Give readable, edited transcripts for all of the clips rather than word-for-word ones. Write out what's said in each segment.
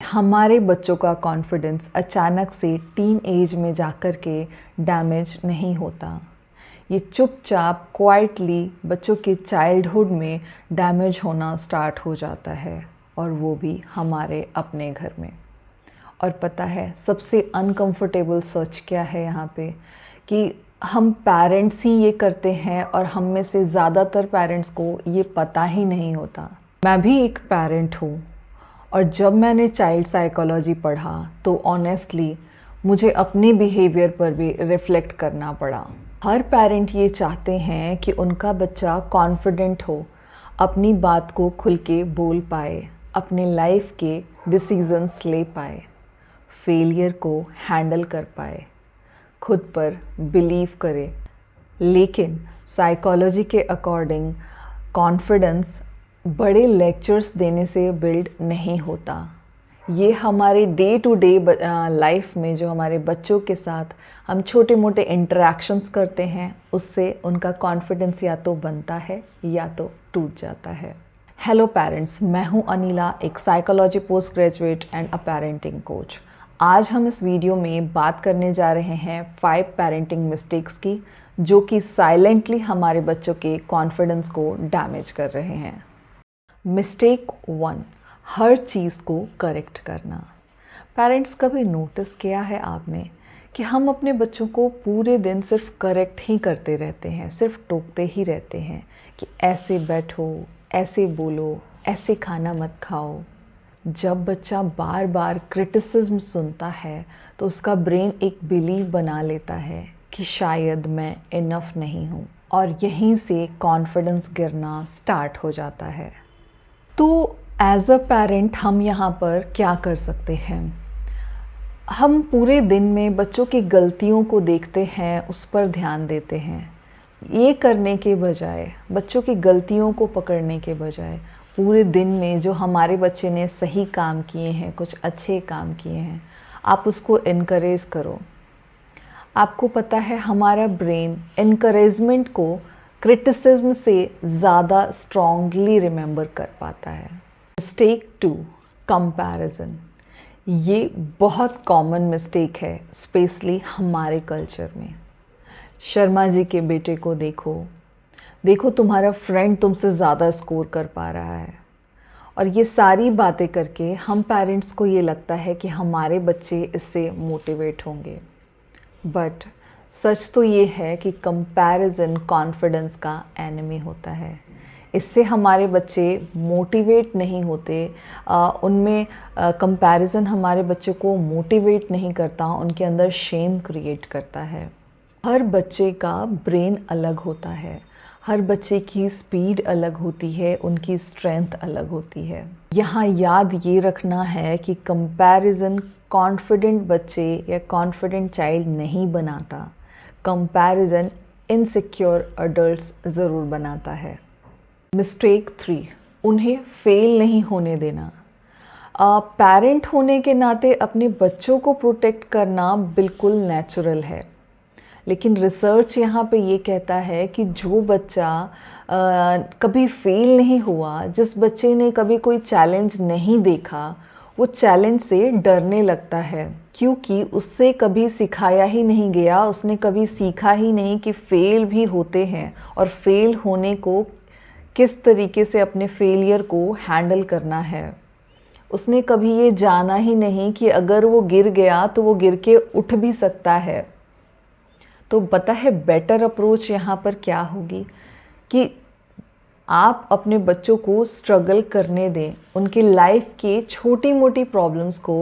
हमारे बच्चों का कॉन्फिडेंस अचानक से टीन एज में जाकर के डैमेज नहीं होता। ये चुपचाप क्वाइटली बच्चों के चाइल्डहुड में डैमेज होना स्टार्ट हो जाता है, और वो भी हमारे अपने घर में। और पता है सबसे अनकंफर्टेबल सच क्या है यहाँ पे, कि हम पेरेंट्स ही ये करते हैं और हम में से ज़्यादातर पेरेंट्स को ये पता ही नहीं होता। मैं भी एक पेरेंट हूँ, और जब मैंने चाइल्ड साइकोलॉजी पढ़ा तो ऑनेस्टली मुझे अपने बिहेवियर पर भी रिफ्लेक्ट करना पड़ा। हर पेरेंट ये चाहते हैं कि उनका बच्चा कॉन्फिडेंट हो, अपनी बात को खुल के बोल पाए, अपने लाइफ के डिसीजंस ले पाए, फेलियर को हैंडल कर पाए, खुद पर बिलीव करे। लेकिन साइकोलॉजी के अकॉर्डिंग कॉन्फिडेंस बड़े लेक्चर्स देने से बिल्ड नहीं होता। ये हमारे डे टू डे लाइफ में जो हमारे बच्चों के साथ हम छोटे मोटे इंटरेक्शंस करते हैं, उससे उनका कॉन्फिडेंस या तो बनता है या तो टूट जाता है। हेलो पेरेंट्स, मैं हूँ अनिला, एक psychology post graduate and a parenting coach. आज हम इस वीडियो में बात करने जा रहे हैं 5 पेरेंटिंग मिस्टेक्स की, जो कि साइलेंटली हमारे बच्चों के कॉन्फिडेंस को डैमेज कर रहे हैं। मिस्टेक 1, हर चीज़ को करेक्ट करना। पेरेंट्स, कभी नोटिस किया है आपने कि हम अपने बच्चों को पूरे दिन सिर्फ करेक्ट ही करते रहते हैं, सिर्फ टोकते ही रहते हैं कि ऐसे बैठो, ऐसे बोलो, ऐसे खाना मत खाओ। जब बच्चा बार बार क्रिटिसिज्म सुनता है तो उसका ब्रेन एक बिलीव बना लेता है कि शायद मैं इनफ नहीं हूँ, और यहीं से कॉन्फिडेंस गिरना स्टार्ट हो जाता है। तो एज अ पेरेंट हम यहाँ पर क्या कर सकते हैं? हम पूरे दिन में बच्चों की गलतियों को देखते हैं, उस पर ध्यान देते हैं। ये करने के बजाय, बच्चों की गलतियों को पकड़ने के बजाय, पूरे दिन में जो हमारे बच्चे ने सही काम किए हैं, कुछ अच्छे काम किए हैं, आप उसको इनकरेज करो। आपको पता है हमारा ब्रेन इनकरेजमेंट को क्रिटिसिज्म से ज़्यादा स्ट्रॉन्गली रिमेंबर कर पाता है। Mistake 2, comparison. ये बहुत कॉमन मिस्टेक है, स्पेशली हमारे कल्चर में। शर्मा जी के बेटे को देखो तुम्हारा फ्रेंड तुमसे ज़्यादा स्कोर कर पा रहा है। और ये सारी बातें करके हम पेरेंट्स को ये लगता है कि हमारे बच्चे इससे मोटिवेट होंगे। बट सच तो ये है कि कंपैरिजन कॉन्फिडेंस का एनिमी होता है। इससे हमारे बच्चे मोटिवेट नहीं होते। उनमें कंपैरिजन हमारे बच्चों को मोटिवेट नहीं करता, उनके अंदर शेम क्रिएट करता है। हर बच्चे का ब्रेन अलग होता है, हर बच्चे की स्पीड अलग होती है, उनकी स्ट्रेंथ अलग होती है। यहाँ याद ये रखना है कि कंपैरिजन कॉन्फिडेंट बच्चे या कॉन्फिडेंट चाइल्ड नहीं बनाता। कंपैरिजन इनसिक्योर अडल्ट्स ज़रूर बनाता है। मिस्टेक 3, उन्हें फेल नहीं होने देना। पेरेंट होने के नाते अपने बच्चों को प्रोटेक्ट करना बिल्कुल नेचुरल है, लेकिन रिसर्च यहाँ पे ये कहता है कि जो बच्चा कभी फेल नहीं हुआ, जिस बच्चे ने कभी कोई चैलेंज नहीं देखा, वो चैलेंज से डरने लगता है, क्योंकि उससे कभी सिखाया ही नहीं गया, उसने कभी सीखा ही नहीं कि फेल भी होते हैं और फेल होने को किस तरीके से अपने फेलियर को हैंडल करना है। उसने कभी ये जाना ही नहीं कि अगर वो गिर गया तो वो गिर के उठ भी सकता है। तो पता है बेटर अप्रोच यहाँ पर क्या होगी, कि आप अपने बच्चों को स्ट्रगल करने दें, उनके लाइफ के छोटी मोटी प्रॉब्लम्स को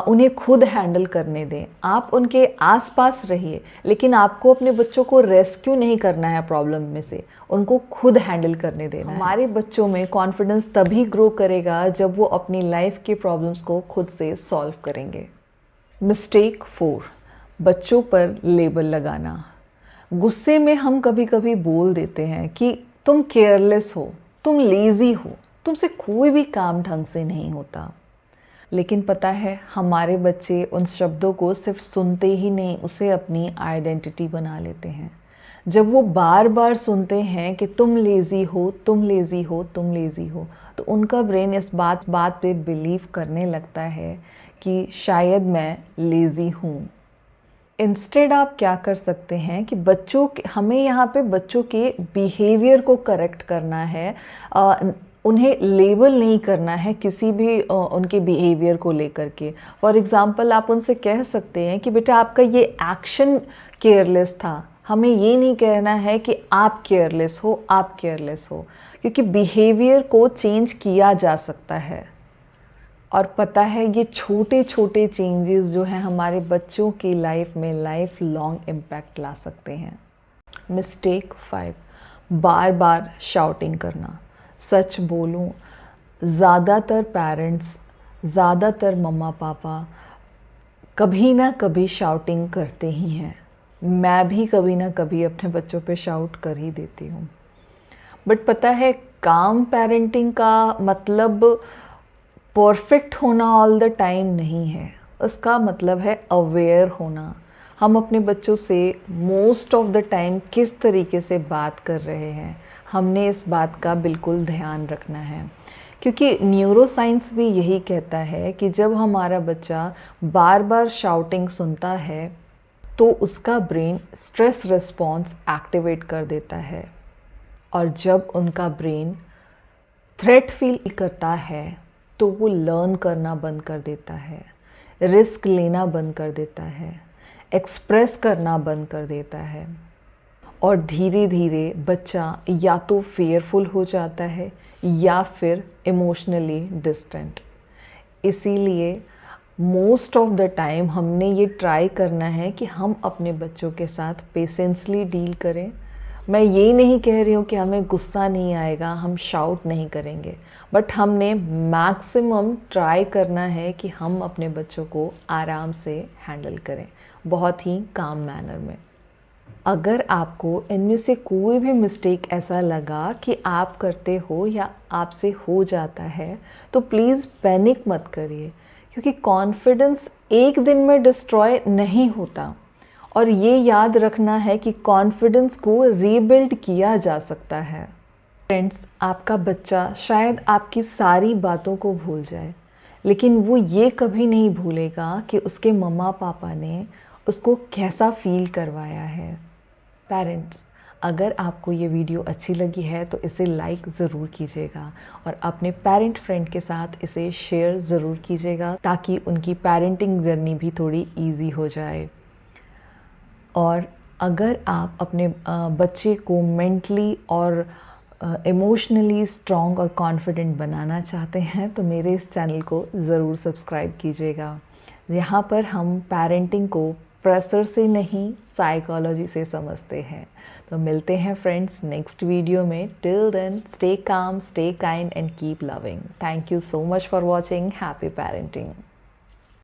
उन्हें खुद हैंडल करने दें। आप उनके आसपास रहिए, लेकिन आपको अपने बच्चों को रेस्क्यू नहीं करना है प्रॉब्लम में से, उनको खुद हैंडल करने देना है। हमारे बच्चों में कॉन्फिडेंस तभी ग्रो करेगा जब वो अपनी लाइफ के प्रॉब्लम्स को खुद से सॉल्व करेंगे। मिस्टेक 4, बच्चों पर लेबल लगाना। गुस्से में हम कभी कभी बोल देते हैं कि तुम केयरलेस हो, तुम लेज़ी हो, तुमसे कोई भी काम ढंग से नहीं होता। लेकिन पता है हमारे बच्चे उन शब्दों को सिर्फ सुनते ही नहीं, उसे अपनी आइडेंटिटी बना लेते हैं। जब वो बार बार सुनते हैं कि तुम लेज़ी हो, तुम लेज़ी हो, तुम लेज़ी हो, तो उनका ब्रेन इस बात पे बिलीव करने लगता है कि शायद मैं लेज़ी हूँ। इंस्टेड आप क्या कर सकते हैं कि हमें यहाँ पे बच्चों के बिहेवियर को करेक्ट करना है, उन्हें लेबल नहीं करना है किसी भी उनके बिहेवियर को लेकर के। फॉर एग्ज़ाम्पल आप उनसे कह सकते हैं कि बेटा आपका ये एक्शन केयरलेस था, हमें ये नहीं कहना है कि आप केयरलेस हो, आप केयरलेस हो, क्योंकि बिहेवियर को चेंज किया जा सकता है। और पता है ये छोटे छोटे चेंजेस जो हैं हमारे बच्चों की लाइफ में लाइफ लॉन्ग इम्पैक्ट ला सकते हैं। मिस्टेक 5, बार बार शाउटिंग करना। सच बोलूं, ज़्यादातर पेरेंट्स, ज़्यादातर मम्मा पापा कभी ना कभी शाउटिंग करते ही हैं। मैं भी कभी ना कभी अपने बच्चों पे शाउट कर ही देती हूँ। बट पता है काम पेरेंटिंग का मतलब परफेक्ट होना ऑल द टाइम नहीं है। उसका मतलब है अवेयर होना। हम अपने बच्चों से मोस्ट ऑफ द टाइम किस तरीके से बात कर रहे हैं, हमने इस बात का बिल्कुल ध्यान रखना है, क्योंकि न्यूरो साइंस भी यही कहता है कि जब हमारा बच्चा बार बार शाउटिंग सुनता है तो उसका ब्रेन स्ट्रेस रिस्पॉन्स एक्टिवेट कर देता है, और जब उनका ब्रेन थ्रेट फील करता है तो वो लर्न करना बंद कर देता है, रिस्क लेना बंद कर देता है, एक्सप्रेस करना बंद कर देता है, और धीरे धीरे बच्चा या तो फेयरफुल हो जाता है या फिर इमोशनली डिस्टेंट। इसीलिए मोस्ट ऑफ द टाइम हमने ये ट्राई करना है कि हम अपने बच्चों के साथ पेशेंसली डील करें। मैं ये नहीं कह रही हूँ कि हमें गुस्सा नहीं आएगा, हम शाउट नहीं करेंगे, बट हमने मैक्सिमम ट्राई करना है कि हम अपने बच्चों को आराम से हैंडल करें, बहुत ही काम मैनर में। अगर आपको इनमें से कोई भी मिस्टेक ऐसा लगा कि आप करते हो या आपसे हो जाता है, तो प्लीज़ पैनिक मत करिए, क्योंकि कॉन्फिडेंस एक दिन में डिस्ट्रॉय नहीं होता। और ये याद रखना है कि कॉन्फिडेंस को रीबिल्ड किया जा सकता है। फ्रेंड्स, आपका बच्चा शायद आपकी सारी बातों को भूल जाए, लेकिन वो ये कभी नहीं भूलेगा कि उसके मम्मा पापा ने उसको कैसा फील करवाया है। पेरेंट्स, अगर आपको ये वीडियो अच्छी लगी है तो इसे लाइक ज़रूर कीजिएगा और अपने पेरेंट फ्रेंड के साथ इसे शेयर ज़रूर कीजिएगा, ताकि उनकी पेरेंटिंग जर्नी भी थोड़ी ईजी हो जाए। और अगर आप अपने बच्चे को मेंटली और इमोशनली स्ट्रॉन्ग और कॉन्फिडेंट बनाना चाहते हैं तो मेरे इस चैनल को ज़रूर सब्सक्राइब कीजिएगा। यहाँ पर हम पेरेंटिंग को प्रेशर से नहीं, साइकोलॉजी से समझते हैं। तो मिलते हैं फ्रेंड्स नेक्स्ट वीडियो में। Till then, stay calm, stay kind and keep loving. Thank you so much for watching. Happy parenting.